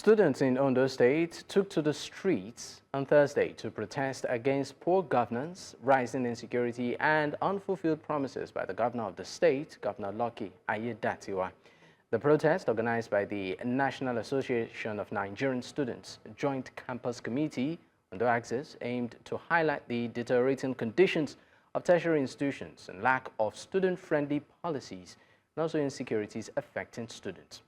Students in Ondo State took to the streets on Thursday to protest against poor governance, rising insecurity, and unfulfilled promises by the governor of the state, Governor Lucky Aiyedatiwa. The protest, organized by the National Association of Nigerian Students Joint Campus Committee, Ondo Axis, aimed to highlight the deteriorating conditions of tertiary institutions and lack of student-friendly policies, and also insecurities affecting students.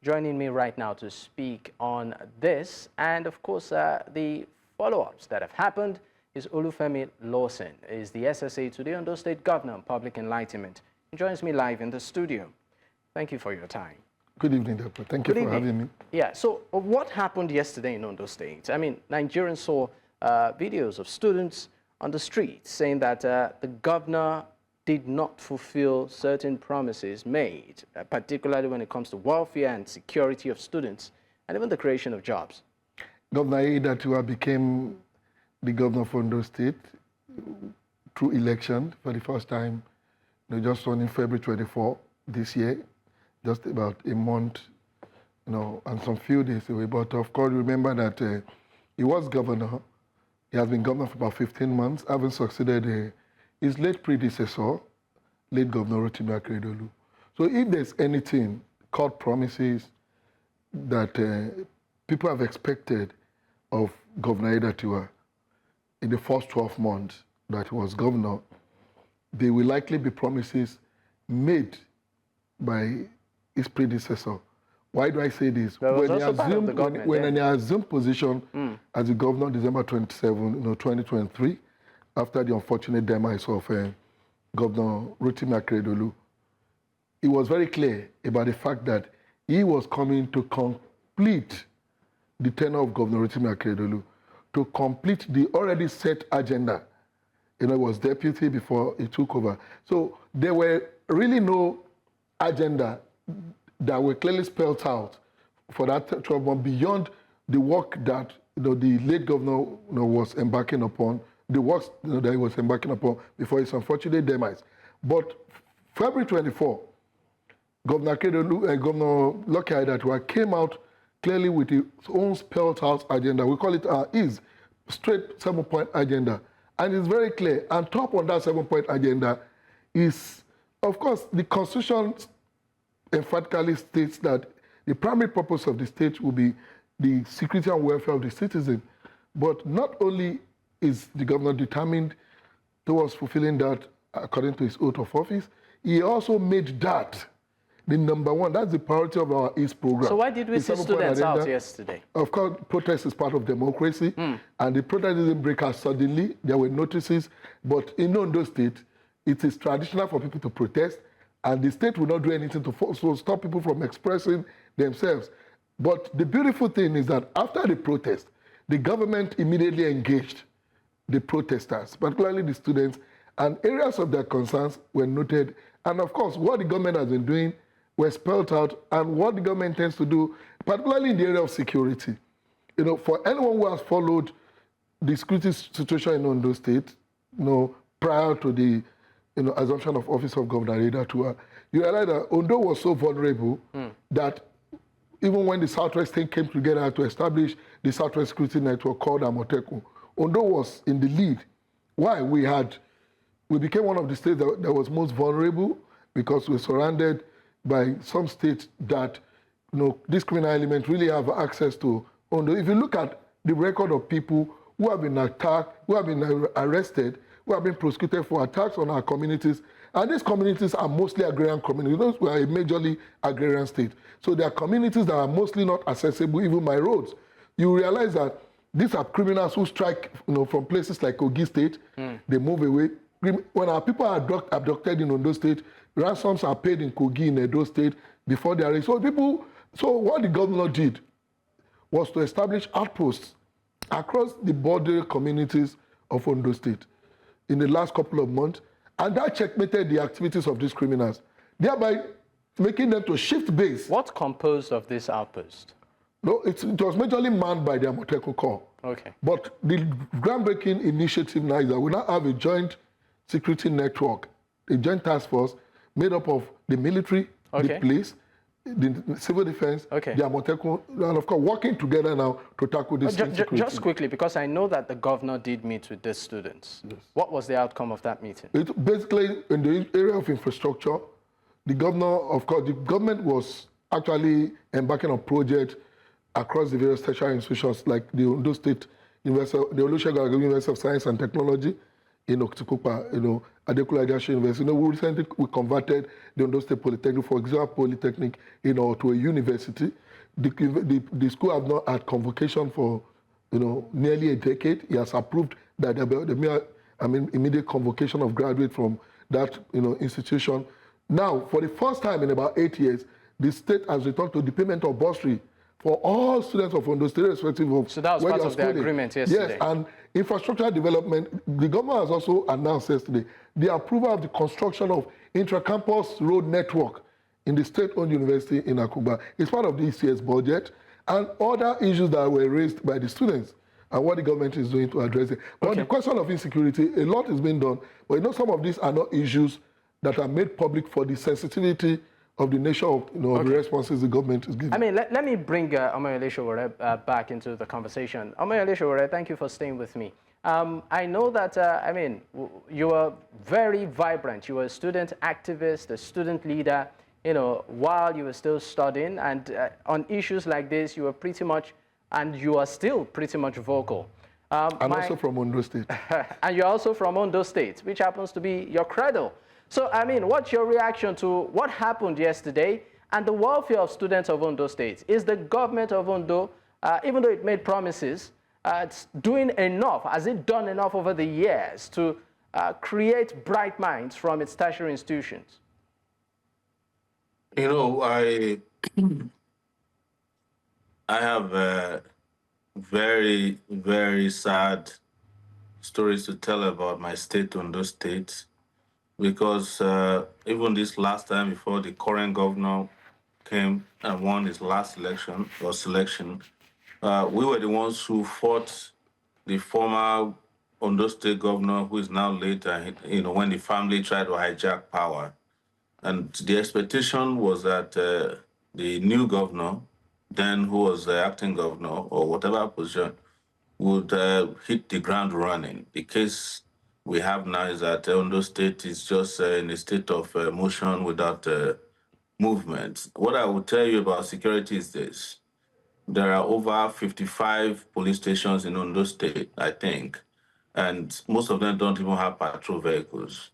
Joining me right now to speak on this and, of course, the follow-ups that have happened is Olufemi Lawson, is the SSA to the Ondo State Governor on Public Enlightenment. He joins me live in the studio. Thank you for your time. Good evening, Doctor. Thank you for having me. Yeah, so what happened yesterday in Ondo State? I mean, Nigerians saw videos of students on the streets saying that the governor did not fulfill certain promises made, particularly when it comes to welfare and security of students, and even the creation of jobs. Governor Aiyedatiwa became the governor of Ondo State through election for the first time, just on in February 24 this year, just about a month, and some few days away. But of course, remember that he was governor. He has been governor for about 15 months, having succeeded his late predecessor, late Governor Lucky Aiyedatiwa. So if there's anything called promises that people have expected of Governor Aiyedatiwa in the first 12 months that he was governor, they will likely be promises made by his predecessor. Why do I say this? When he assumed position as the governor December 27, 2023, after the unfortunate demise of Governor Lucky Aiyedatiwa, it was very clear about the fact that he was coming to complete the tenure of Governor Lucky Aiyedatiwa, to complete the already set agenda. He was deputy before he took over. So there were really no agenda that were clearly spelled out for that 12 months beyond the work that the late governor was embarking upon, the works that he was embarking upon before his unfortunate demise. But February 24, Governor Lucky Aiyedatiwa came out clearly with his own spelled out agenda. We call it his straight 7-point agenda. And it's very clear. And top on that 7-point agenda is, of course, the Constitution emphatically states that the primary purpose of the state will be the security and welfare of the citizen. But not only is the governor determined towards fulfilling that according to his oath of office, he also made that the number one. That's the priority of our East program. So why did we see students out yesterday? Of course, protest is part of democracy, and the protest didn't break out suddenly. There were notices, but in Ondo State, it is traditional for people to protest, and the state will not do anything to stop people from expressing themselves. But the beautiful thing is that after the protest, the government immediately engaged the protesters, particularly the students, and areas of their concerns were noted. And of course, what the government has been doing were spelled out, and what the government intends to do, particularly in the area of security. For anyone who has followed the security situation in Ondo State, prior to the assumption of office of Governor Aiyedatiwa, you realize that Ondo was so vulnerable that even when the Southwest thing came together to establish the Southwest Security Network called Amoteku, Ondo was in the lead. Why? We became one of the states that was most vulnerable because we're surrounded by some states that this criminal element really have access to Ondo. If you look at the record of people who have been attacked, who have been arrested, who have been prosecuted for attacks on our communities, and these communities are mostly agrarian communities. We are a majorly agrarian state. So there are communities that are mostly not accessible even by roads. You realize that these are criminals who strike from places like Kogi State, they move away. When our people are abducted in Ondo State, ransoms are paid in Kogi, in Edo State, before they are. So what the governor did was to establish outposts across the border communities of Ondo State in the last couple of months, and that checkmated the activities of these criminals, thereby making them to shift base. What composed of this outpost? No, it was majorly manned by the Amoteku Corps. Okay. But the groundbreaking initiative now is that we now have a joint security network, a joint task force made up of the military, the police, the civil defense, Okay. the Amotekun, and of course working together now to tackle this insecurity. Just quickly, because I know that the governor did meet with the students. Yes. What was the outcome of that meeting? Basically, in the area of infrastructure, the governor, of course, the government was actually embarking on projects across the various tertiary institutions like the Ondo State University, the Olusegun University of Science and Technology in Okitukupa, Adekunle Ajayi University. We recently converted the Ondo State Polytechnic, for example, Polytechnic, to a university. The school have not had convocation for, nearly a decade. He has approved that immediate convocation of graduates from that, institution. Now, for the first time in about 8 years, the state has returned to the payment of bursary for all students of Ondo State, irrespective of so that was where part they are of the schooling. agreement yesterday. Yes, and infrastructure development, the government has also announced yesterday the approval of the construction of intra-campus road network in the state-owned university in Akuba. It's part of this year's budget, and other issues that were raised by the students and what the government is doing to address it. But on the question of insecurity, a lot is being done, but some of these are not issues that are made public for the sensitivity of the nature of the responses the government is giving. I mean, let me bring Omoyele Sowore back into the conversation. Omoyele Sowore, thank you for staying with me. I know that, you were very vibrant. You were a student activist, a student leader, while you were still studying. And on issues like this, you were pretty much, and you are still pretty much vocal. And also from Ondo State. And you're also from Ondo State, which happens to be your cradle. So, what's your reaction to what happened yesterday and the welfare of students of Ondo State? Is the government of Ondo, even though it made promises, it's doing enough? Has it done enough over the years to create bright minds from its tertiary institutions? I have very, very sad stories to tell about my state, Ondo State. Because even this last time before the current governor came and won his last election or selection, we were the ones who fought the former Ondo State Governor, who is now late, when the family tried to hijack power. And the expectation was that the new governor, then who was the acting governor or whatever position, would hit the ground running. The case we have now is that Ondo State is just in a state of motion without movement. What I will tell you about security is this. There are over 55 police stations in Ondo State, I think, and most of them don't even have patrol vehicles.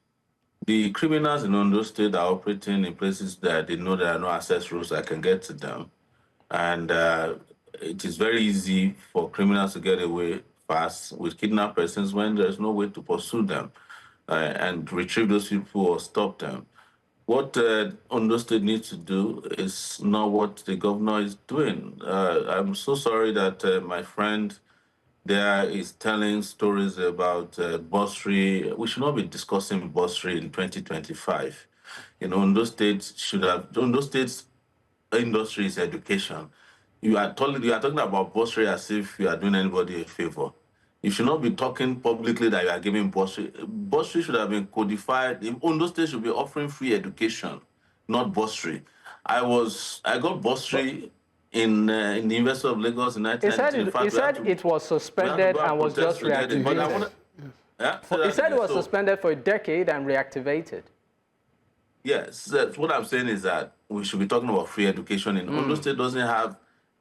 The criminals in Ondo State are operating in places that they know there are no access routes that can get to them. And it is very easy for criminals to get away fast with kidnapped persons when there's no way to pursue them and retrieve those people or stop them. What Ondo State needs to do is not what the governor is doing. I'm so sorry that my friend there is telling stories about bursary. We should not be discussing bursary in 2025. Ondo State Ondo State's industry is education. You are talking about bursary as if you are doing anybody a favor. You should not be talking publicly that you are giving bursary. Bursary should have been codified. Ondo State should be offering free education, not bursary. I got bursary in the University of Lagos in 1992. He said it was suspended and was just reactivated. He said it was suspended for a decade and reactivated. Yes, that's what I'm saying is that we should be talking about free education. In Ondo State doesn't have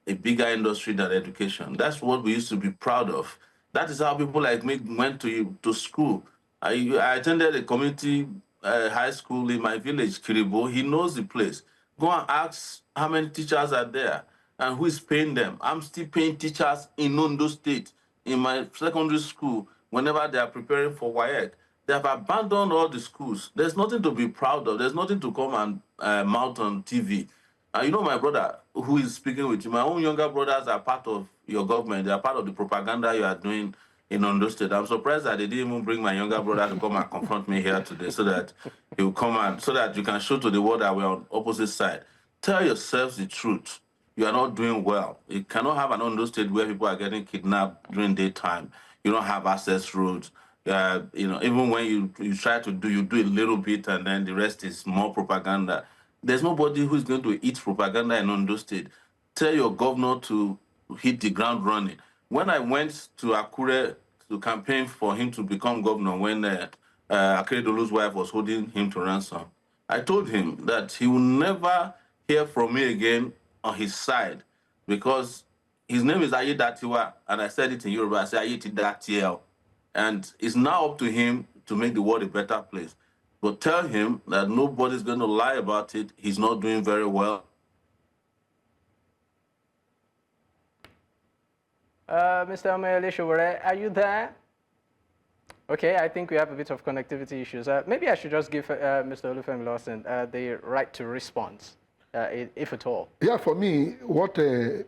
a bigger industry than education. That's what we used to be proud of. That is how people like me went to school. I attended a community high school in my village, Kiribo. He knows the place. Go and ask how many teachers are there and who is paying them. I'm still paying teachers in Ondo State in my secondary school whenever they are preparing for WAEC. They have abandoned all the schools. There's nothing to be proud of. There's nothing to come and mount on TV. My brother, who is speaking with you, my own younger brothers are part of your government. They are part of the propaganda you are doing in Ondo State. I'm surprised that they didn't even bring my younger brother to come and confront me here today so that he will come and so that you can show to the world that we're on opposite side. Tell yourselves the truth. You are not doing well. You cannot have an Ondo State where people are getting kidnapped during daytime. You don't have access roads. Even when you try to do, you do a little bit and then the rest is more propaganda. There's nobody who's going to eat propaganda in Ondo State. Tell your governor to hit the ground running. When I went to Akure to campaign for him to become governor, when Akeredolu's wife was holding him to ransom, I told him that he will never hear from me again on his side, because his name is Aiyedatiwa, and I said it in Yoruba, I said Aiyedatiwa, and it's now up to him to make the world a better place. But tell him that nobody's going to lie about it. He's not doing very well. Mr. Omoyele Sowore, are you there? Okay, I think we have a bit of connectivity issues. Maybe I should just give Mr. Olufemi Lawson the right to respond, if at all. Yeah, for me, what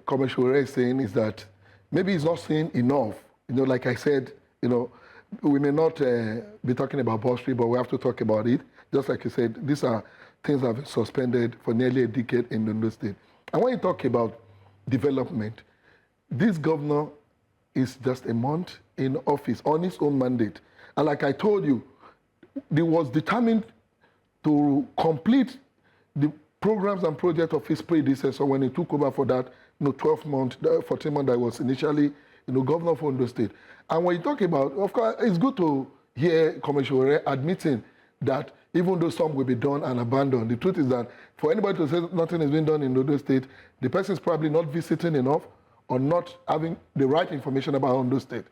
Commissioner is saying is that maybe he's not saying enough. You know, like I said, you know, we may not be talking about bursary, but we have to talk about it. Just like you said, these are things that have been suspended for nearly a decade in Ondo State. And when you talk about development, this governor is just a month in office on his own mandate. And like I told you, he was determined to complete the programs and projects of his predecessor when he took over for that 12-month, 14-month that was initially governor of Ondo State. And when you talk about, of course, it's good to hear Commissioner admitting that even though some will be done and abandoned, the truth is that for anybody to say nothing has been done in Ondo State, the person is probably not visiting enough or not having the right information about Ondo State.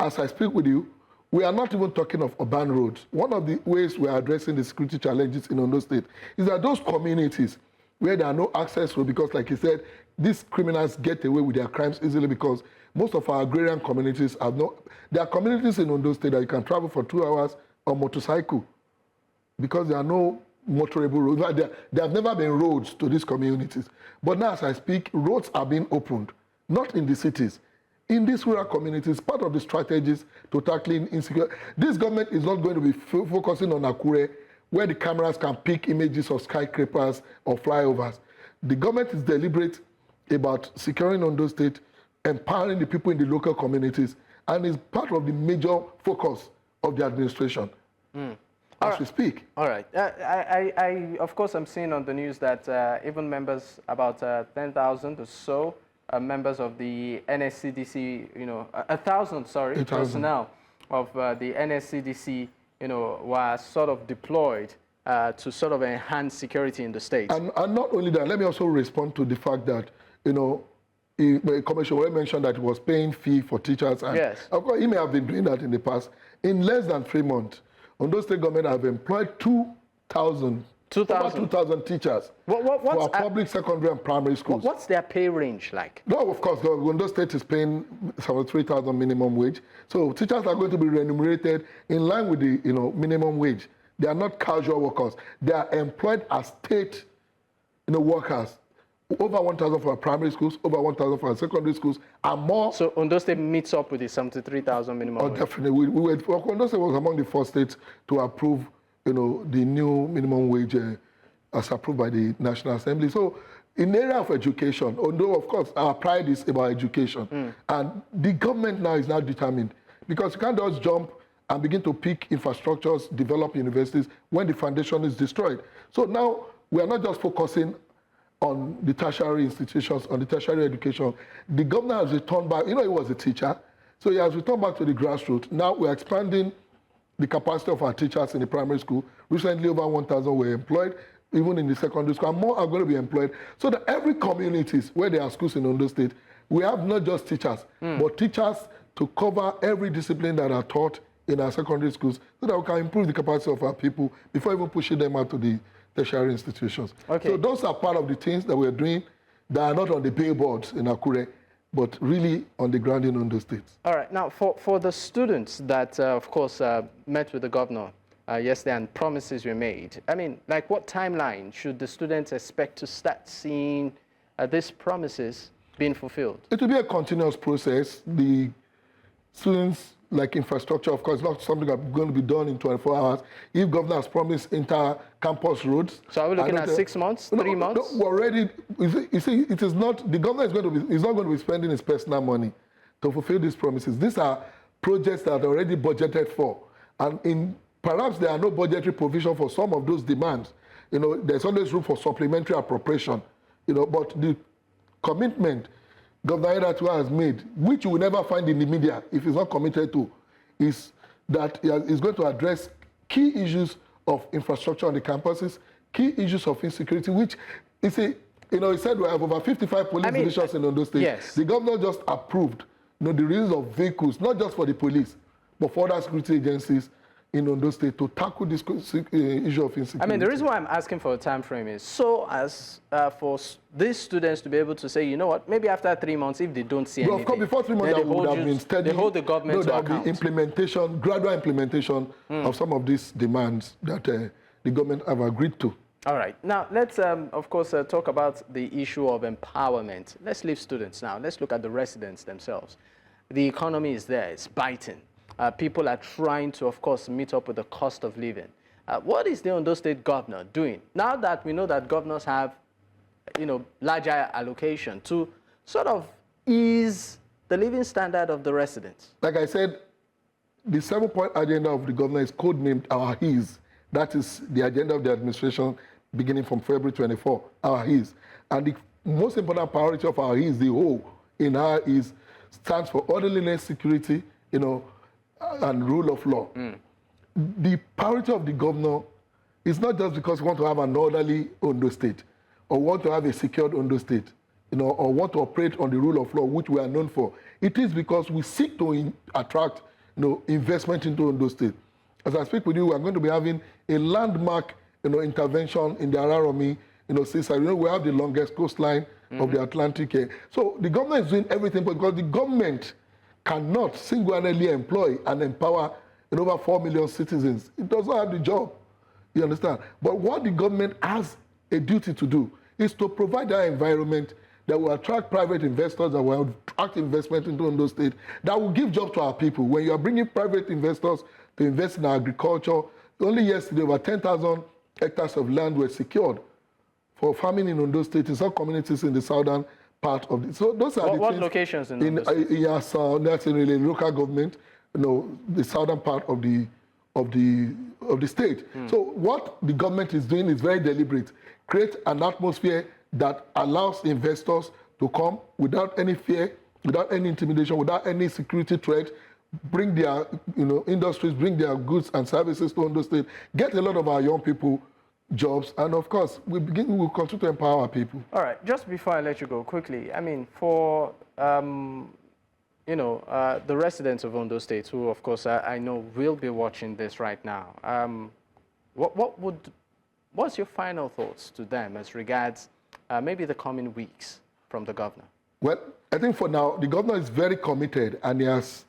As I speak with you, we are not even talking of urban roads. One of the ways we are addressing the security challenges in Ondo State is that those communities where there are no access roads, because like you said, these criminals get away with their crimes easily because most of our agrarian communities have no, there are communities in Ondo State that you can travel for 2 hours on motorcycle because there are no motorable roads. There have never been roads to these communities. But now as I speak, roads are being opened, not in the cities. In these rural communities, part of the strategies to tackling insecurity, this government is not going to be focusing on Akure, where the cameras can pick images of skyscrapers or flyovers. The government is deliberate about securing Ondo State, empowering the people in the local communities, and is part of the major focus of the administration as we speak. All right. I of course, I'm seeing on the news that even members, about 10,000 or so, members of the NSCDC, 1,000, sorry, 8,000 personnel of the NSCDC, were sort of deployed to sort of enhance security in the state. And not only that, let me also respond to the fact that, Commissioner mentioned that he was paying fee for teachers. And yes. Of course, he may have been doing that in the past. In less than 3 months, Ondo State government have employed 2,000 teachers for our public secondary and primary schools. What's their pay range like? No, of course, Ondo State is paying 3,000 minimum wage. So teachers are going to be remunerated in line with the minimum wage. They are not casual workers. They are employed as state workers. Over 1,000 for our primary schools, over 1,000 for our secondary schools, and more. So Ondo State meets up with the 73,000 minimum wage? Definitely. Ondo State was among the first states to approve the new minimum wage as approved by the National Assembly. So in the area of education, although of course our pride is about education, and the government now is determined, because you can't just jump and begin to pick infrastructures, develop universities when the foundation is destroyed. So now we are not just focusing on the tertiary institutions, on the tertiary education. The governor has returned back, he was a teacher, so he has returned back to the grassroots. Now we're expanding the capacity of our teachers in the primary school. Recently, over 1,000 were employed, even in the secondary school, and more are going to be employed. So that every communities where there are schools in Ondo State, we have not just teachers, but teachers to cover every discipline that are taught in our secondary schools, so that we can improve the capacity of our people before even pushing them out to the tertiary institutions. Okay. So those are part of the things that we're doing that are not on the billboards in Akure, but really on the ground in Ondo State. All right. Now, for the students that, of course, met with the governor yesterday and promises were made, I mean, like what timeline should the students expect to start seeing these promises being fulfilled? It will be a continuous process. The students, like infrastructure, of course, not something that's going to be done in 24 hours. If governor has promised inter-campus roads. So are we looking at 6 months, 3 months? No, we're already, you see, it is not, the governor is not going to be spending his personal money to fulfill these promises. These are projects that are already budgeted for. And perhaps there are no budgetary provision for some of those demands. there's always room for supplementary appropriation, but the commitment Governor Aiyedatiwa has made, which you will never find in the media if he's not committed to, is that he's going to address key issues of infrastructure on the campuses, key issues of insecurity, which he said we have over 55 police divisions in Ondo State. Yes. The governor just approved the release of vehicles, not just for the police, but for other security agencies in Ondo State to tackle this issue of insecurity. The reason why I'm asking for a time frame is so as for these students to be able to say, you know what, maybe after 3 months, if they don't see anything, of course, before 3 months, that would have been steady. They hold the government to account. Implementation, gradual implementation of some of these demands that the government have agreed to. All right. Now, let's, of course, talk about the issue of empowerment. Let's leave students now. Let's look at the residents themselves. The economy is there. It's biting. People are trying to, of course, meet up with the cost of living. What is the Ondo State Governor doing? Now that we know that governors have, larger allocation to sort of ease the living standard of the residents. Like I said, the 7-point agenda of the governor is codenamed Our His. That is the agenda of the administration beginning from February 24, Our His. And the most important priority of Our His, the whole in Our His, stands for orderliness, security, and rule of law. The priority of the governor is not just because we want to have an orderly Ondo State or want to have a secured Ondo State, or want to operate on the rule of law, which we are known for. It is because we seek to attract, investment into Ondo State. As I speak with you, we are going to be having a landmark, intervention in the Araromi, since we have the longest coastline of the Atlantic here. So the government is doing everything because the government cannot single-handedly employ and empower over 4 million citizens. It does not have the job, you understand? But what the government has a duty to do is to provide that environment that will attract private investors, that will attract investment into Ondo State, that will give jobs to our people. When you are bringing private investors to invest in agriculture, only yesterday over 10,000 hectares of land were secured for farming in Ondo State in some communities in the southern part of it. So those are what locations in Ondo State? Yes, that's in really local government, the southern part of the state. So what the government is doing is very deliberate. Create an atmosphere that allows investors to come without any fear, without any intimidation, without any security threat, bring their industries, bring their goods and services to Ondo State, get a lot of our young people jobs, and of course, we will continue to empower our people. All right, just before I let you go quickly, for the residents of Ondo State, who of course I know will be watching this right now, what's your final thoughts to them as regards maybe the coming weeks from the governor? Well, I think for now, the governor is very committed and he has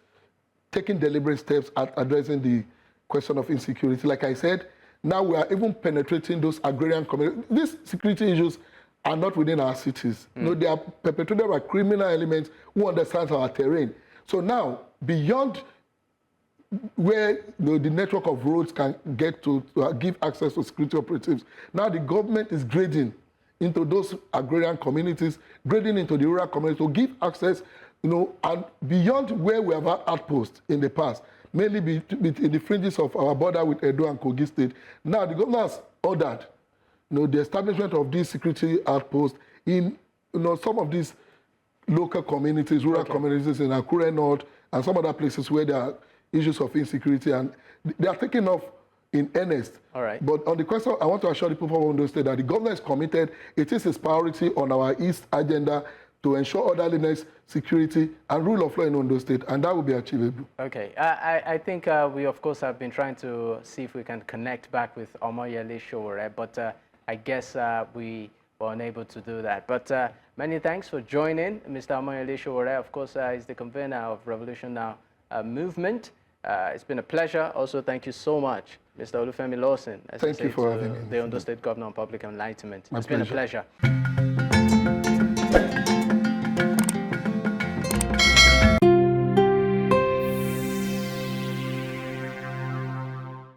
taken deliberate steps at addressing the question of insecurity. Like I said, now we are even penetrating those agrarian communities. These security issues are not within our cities. They are perpetrated by criminal elements who understand our terrain. So now, beyond where the network of roads can get to give access to security operatives, now the government is grading into those agrarian communities, grading into the rural communities to give access, and beyond where we have had outposts in the past, mainly in the fringes of our border with Edo and Kogi State. Now the governor has ordered, the establishment of these security outposts in, some of these local communities, rural communities in Akure North and some other places where there are issues of insecurity, and they are taking off in earnest. All right. But on the question, I want to assure the people of Ondo State that the governor is committed. It is his priority on our East agenda to ensure orderliness, security, and rule of law in Ondo State, and that will be achievable. Okay. I think we, of course, have been trying to see if we can connect back with Omoyele Sowore, but I guess we were unable to do that. But many thanks for joining. Mr. Omoyele Sowore, of course, is the convener of Revolution Now movement. It's been a pleasure. Also, thank you so much, Mr. Olufemi Lawson. Thank you for having me. The Ondo State Governor on Public Enlightenment. My It's pleasure. been a pleasure.